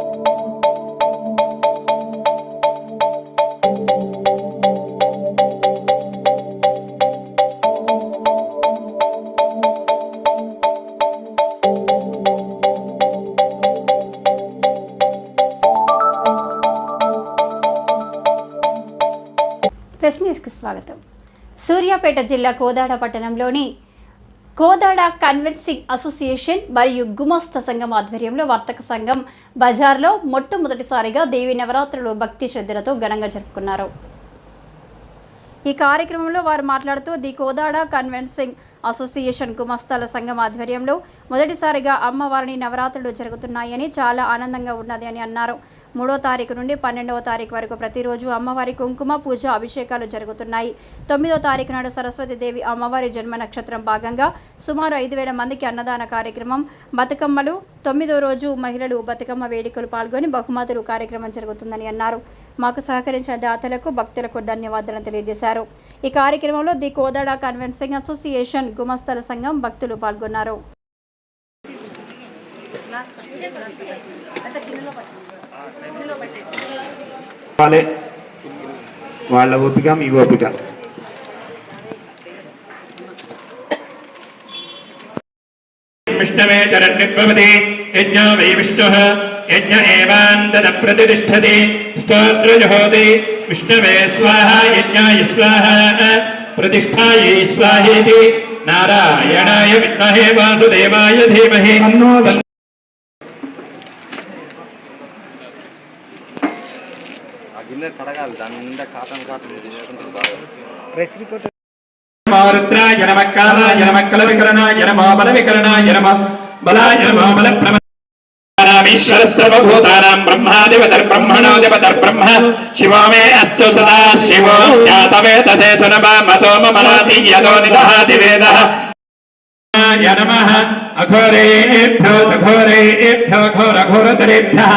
Press న్యూస్కి స్వాగతం. సూర్యాపేట జిల్లా కోదాడ పట్టణంలోని కోదాడ కన్వెన్సింగ్ అసోసియేషన్ మరియు గుమస్తా సంఘం ఆధ్వర్యంలో వర్తక సంఘం బజార్లో మొట్టమొదటిసారిగా దేవి నవరాత్రులు భక్తి శ్రద్ధలతో ఘనంగా జరుపుకున్నారు. ఈ కార్యక్రమంలో వారు మాట్లాడుతూ ది కోదాడ కన్వెన్సింగ్ అసోసియేషన్ గుమస్తాల సంఘం ఆధ్వర్యంలో మొదటిసారిగా అమ్మవారిని నవరాత్రులు జరుగుతున్నాయని చాలా ఆనందంగా ఉన్నది అని అన్నారు. 3వ తారీఖు నుండి 12వ తారీఖు వరకు ప్రతిరోజు అమ్మవారి కుంకుమ పూజ అభిషేకాలు జరుగుతున్నాయి. 9వ తారీఖు నాడు సరస్వతీదేవి అమ్మవారి జన్మ నక్షత్రం భాగంగా సుమారు 5,000 మందికి అన్నదాన కార్యక్రమం, బతుకమ్మలు, 9వ రోజు మహిళలు బతుకమ్మ వేడుకలు పాల్గొని బహుమతులు కార్యక్రమం జరుగుతుందని అన్నారు. మాకు సహకరించిన దాతలకు భక్తులకు ధన్యవాదాలు తెలియజేశారు. ఈ కార్యక్రమంలో ది కోదాడ కన్వెన్సింగ్ అసోసియేషన్ గుమస్తాల సంఘం భక్తులు పాల్గొన్నారు. వాళ్ళ ఓపిక మీ ఓపిక. విష్ణవే చరణ్యభవతి యజ్ఞో వై విష్ణుః యజ్ఞ ఏవాంతద ప్రతిష్ఠతి స్తోత్రజహోతి విష్ణవే స్వాహా యజ్ఞాయ స్వాహా ప్రతిష్ఠాయై స్వాహేతి నారాయణాయ విద్మహే వాసుదేవాయ ధీమహి తన్నో రుద్రాయ నమః కాలాయ నమః కలవికరణాయ నమః బలవికరణాయ నమః బలాయ నమః బలప్రమణామీశ్వర సర్వభూతానాం బ్రహ్మాధిపతిర్బ్రహ్మణోధిపతిర్ బ్రహ్మ శివో మే అస్తు సదా శివో జ్ఞాతవేతసే సునభమసోమమనాతి యదో నిదహాతి వేదః నమః అఘోరేభ్యో ఘోరేభ్యో ఘోరఘోరతరేభ్యః